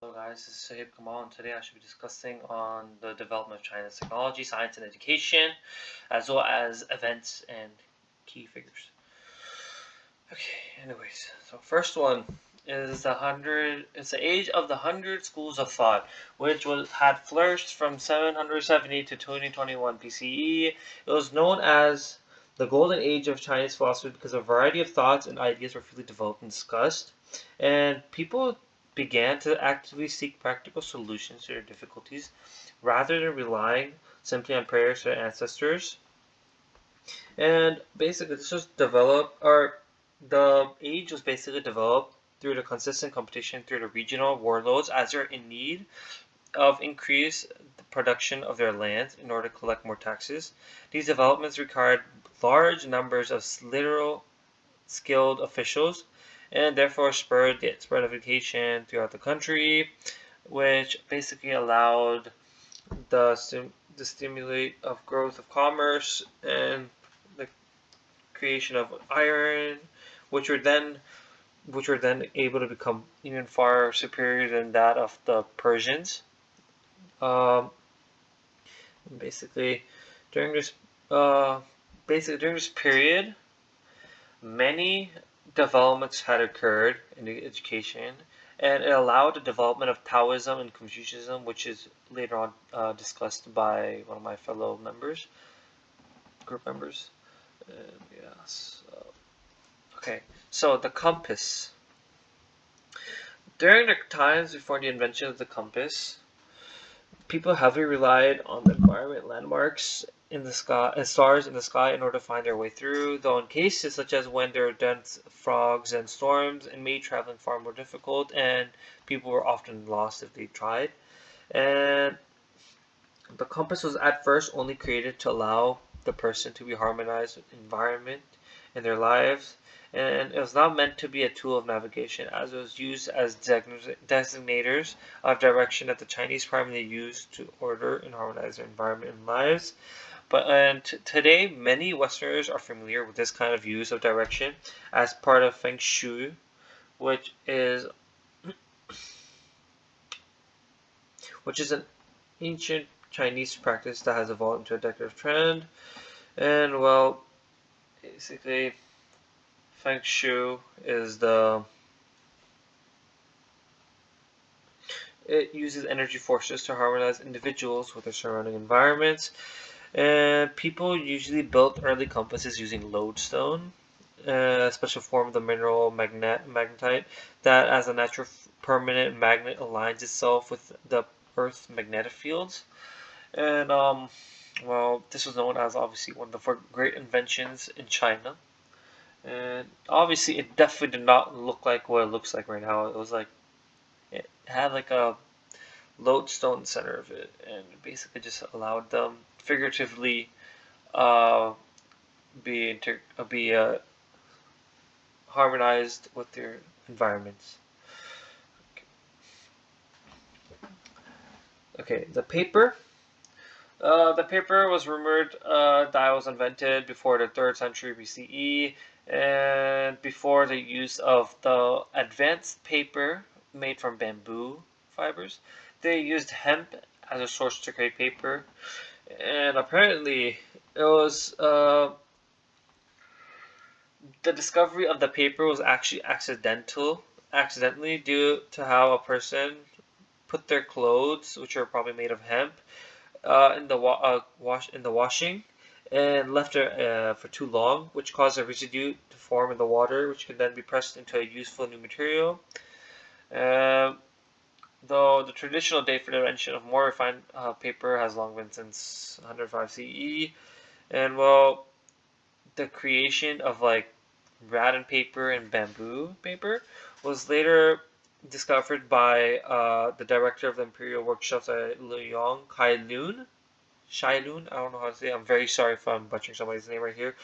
Hello guys, this is Sahib Kamal, and today I should be discussing on the development of China's technology, science, and education, as well as events and key figures. Okay, anyways, so first one is it's the age of the 100 schools of thought, which had flourished from 770 to 2021 BCE. It was known as the golden age of Chinese philosophy because a variety of thoughts and ideas were freely developed and discussed, and people began to actively seek practical solutions to their difficulties rather than relying simply on prayers to their ancestors. And basically, this was developed, or the age was basically developed through the consistent competition through the regional warlords as they're in need of increase the production of their lands in order to collect more taxes. These developments required large numbers of literal skilled officials and therefore spurred the spread of education throughout the country, which basically allowed the stimulate of growth of commerce and the creation of iron, which were then able to become even far superior than that of the Persians. Um, basically, during this uh, during this period, many developments had occurred in the education, and it allowed the development of Taoism and Confucianism, which is later on discussed by one of my fellow group members. And yes. Okay, so the compass. During the times before the invention of the compass, people heavily relied on the environment landmarks in the sky and stars in the sky in order to find their way through, though in cases such as when there were dense fogs and storms, it made traveling far more difficult and people were often lost if they tried. And the compass was at first only created to allow the person to be harmonized with the environment in their lives, and it was not meant to be a tool of navigation, as it was used as designators of direction that the Chinese primarily used to order and harmonize their environment and lives. But today, many Westerners are familiar with this kind of use of direction as part of Feng Shui, which is an ancient Chinese practice that has evolved into a decorative trend. And well, basically, Feng Shui is it uses energy forces to harmonize individuals with their surrounding environments. And people usually built early compasses using lodestone, a special form of the mineral magnetite that, as a natural permanent magnet, aligns itself with the Earth's magnetic fields. And well, this was known as obviously one of the great inventions in China. And obviously, it definitely did not look like what it looks like right now. It was like it had like a lodestone center of it, and basically just allowed them figuratively uh, be harmonized with their environments. Okay, the paper. The paper was rumored that was invented before the 3rd century BCE, and before the use of the advanced paper made from bamboo fibers. They used hemp as a source to create paper, and apparently it was the discovery of the paper was actually accidentally due to how a person put their clothes, which are probably made of hemp, in the washing, and left it for too long, which caused a residue to form in the water, which can then be pressed into a useful new material. Um, though the traditional date for the invention of more refined paper has long been since 105 CE, and well, the creation of like rattan paper and bamboo paper was later discovered by the director of the Imperial Workshops at Luoyang, Shai Lun. I don't know how to say it. I'm very sorry if I'm butchering somebody's name right here.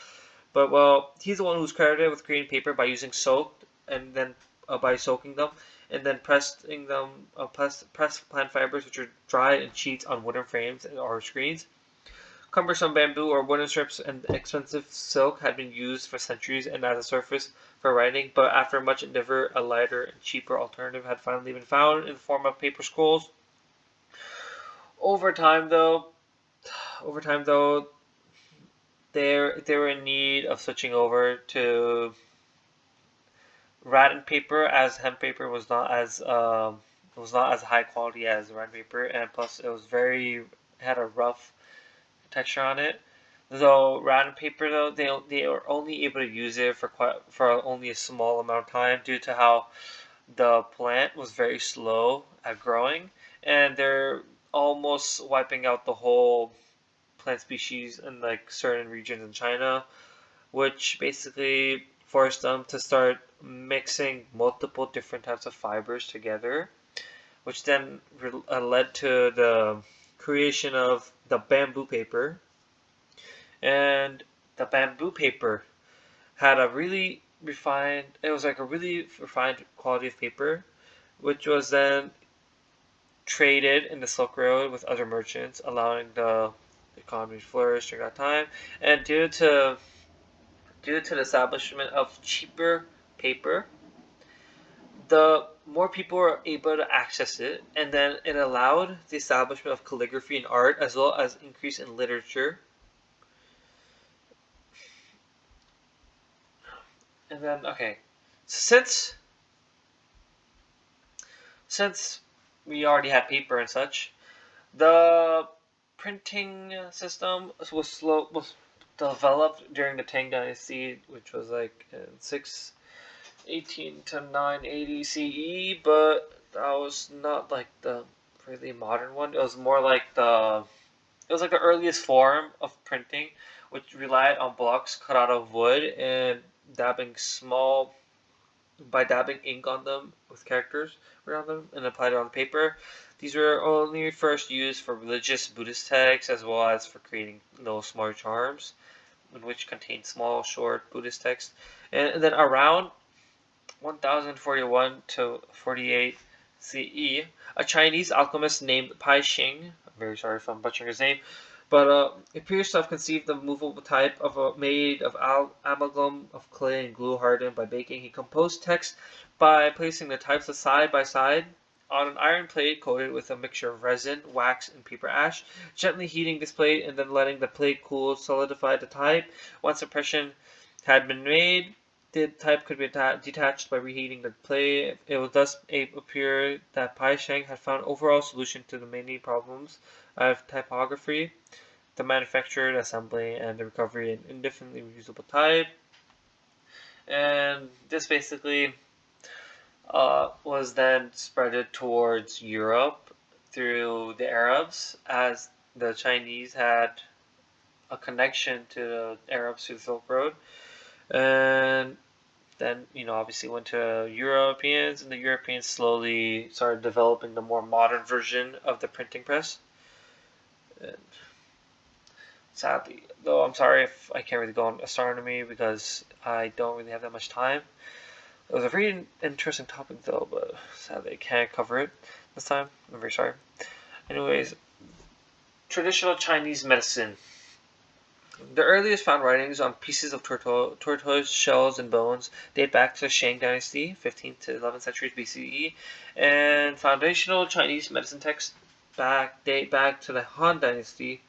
But well, he's the one who's credited with creating paper by using soaked and then by soaking them and then pressing them, press plant fibers which are dried in sheets on wooden frames or screens. Cumbersome bamboo or wooden strips and expensive silk had been used for centuries and as a surface for writing, but after much endeavor, a lighter and cheaper alternative had finally been found in the form of paper scrolls. Over time, though, they were in need of switching over to rattan paper, as hemp paper was not as high quality as rattan paper, and plus it had a rough texture on it. Though rattan paper, though they were only able to use it for only a small amount of time due to how the plant was very slow at growing, and they're almost wiping out the whole plant species in like certain regions in China, which basically forced them to start mixing multiple different types of fibers together, which then led to the creation of the bamboo paper. And the bamboo paper had a really refined, it was like a really refined quality of paper, which was then traded in the Silk Road with other merchants, allowing the economy to flourish during that time. And due to the establishment of cheaper paper, the more people were able to access it, and then it allowed the establishment of calligraphy and art, as well as increase in literature. And then, okay, since since we already had paper and such, the printing system was developed during the Tang Dynasty, which was like in 618 to 980 CE, but that was not like the really modern one. It was like the earliest form of printing, which relied on blocks cut out of wood and dabbing small by dabbing ink on them with characters around them and applied it on paper. These were only first used for religious Buddhist texts as well as for creating little small charms, in which contained small, short Buddhist texts. And then around 1041 to 48 CE, a Chinese alchemist named Pai Xing, I'm very sorry if I'm butchering his name, but appears to have conceived the movable type made of amalgam of clay and glue hardened by baking. He composed text by placing the types side by side on an iron plate coated with a mixture of resin, wax, and paper ash, gently heating this plate and then letting the plate cool solidified the type. Once impression had been made, the type could be detached by reheating the plate. It would thus appear that Pai Sheng had found overall solution to the many problems of typography, the manufacture, assembly, and the recovery in indefinitely reusable type. And this basically was then spreaded towards Europe through the Arabs, as the Chinese had a connection to the Arabs through the Silk Road. And then, obviously went to Europeans, and the Europeans slowly started developing the more modern version of the printing press. And sadly, though, I'm sorry if I can't really go on astronomy because I don't really have that much time. It was a very interesting topic, though, but sadly I can't cover it this time. I'm very sorry. Anyways, traditional Chinese medicine. The earliest found writings on pieces of tortoise shells and bones date back to the Shang Dynasty, 15th to 11th centuries BCE, and foundational Chinese medicine texts date back to the Han Dynasty,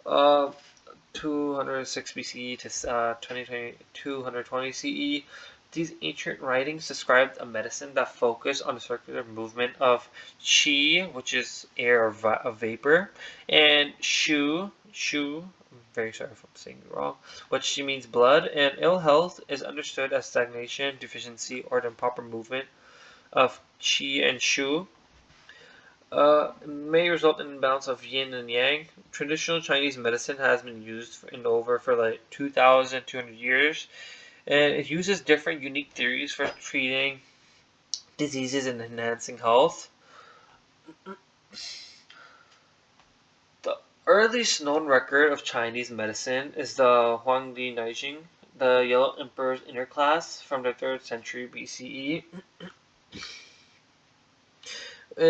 206 BCE to 220 CE. These ancient writings described a medicine that focused on the circular movement of qi, which is air of vapor, and shu, I'm very sorry if I'm saying it wrong, which means blood, and ill health is understood as stagnation, deficiency, or the improper movement of qi and shu. May result in imbalance of yin and yang. Traditional Chinese medicine has been used for like 2,200 years, and it uses different unique theories for treating diseases and enhancing health. The earliest known record of Chinese medicine is the Huangdi Neijing, the Yellow Emperor's Inner Class from the 3rd century BCE,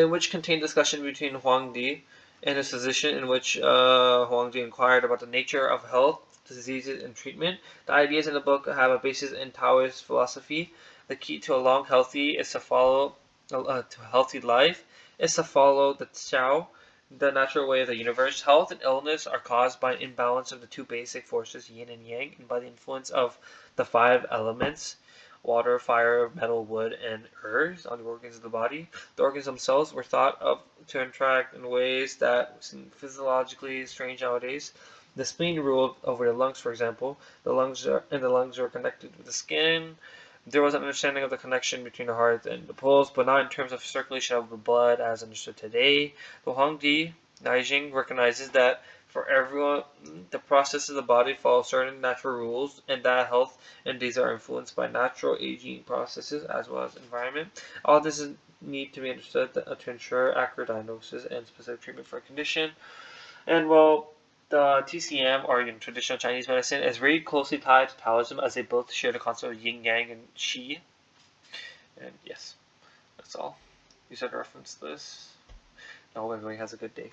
which contained discussion between Huangdi and his physician, in which Huangdi inquired about the nature of health diseases and treatment. The ideas in the book have a basis in Taoist philosophy. The key to a long, healthy is to follow to a healthy life is to follow the Tao, the natural way of the universe. Health and illness are caused by an imbalance of the two basic forces, yin and yang, and by the influence of the five elements: water, fire, metal, wood, and earth on the organs of the body. The organs themselves were thought of to interact in ways that seem physiologically strange nowadays. The spleen ruled over the lungs, for example. The lungs are connected with the skin. There was an understanding of the connection between the heart and the pulse, but not in terms of circulation of the blood as understood today. The Huangdi Naijing recognizes that for everyone, the processes of the body follow certain natural rules, and that health and disease are influenced by natural aging processes as well as environment. All this is need to be understood to ensure accurate diagnosis and specific treatment for a condition. And well, the TCM, or traditional Chinese medicine, is very closely tied to Taoism as they both share the concept of yin yang and qi. And yes, that's all. Use that to reference this. I hope everybody has a good day.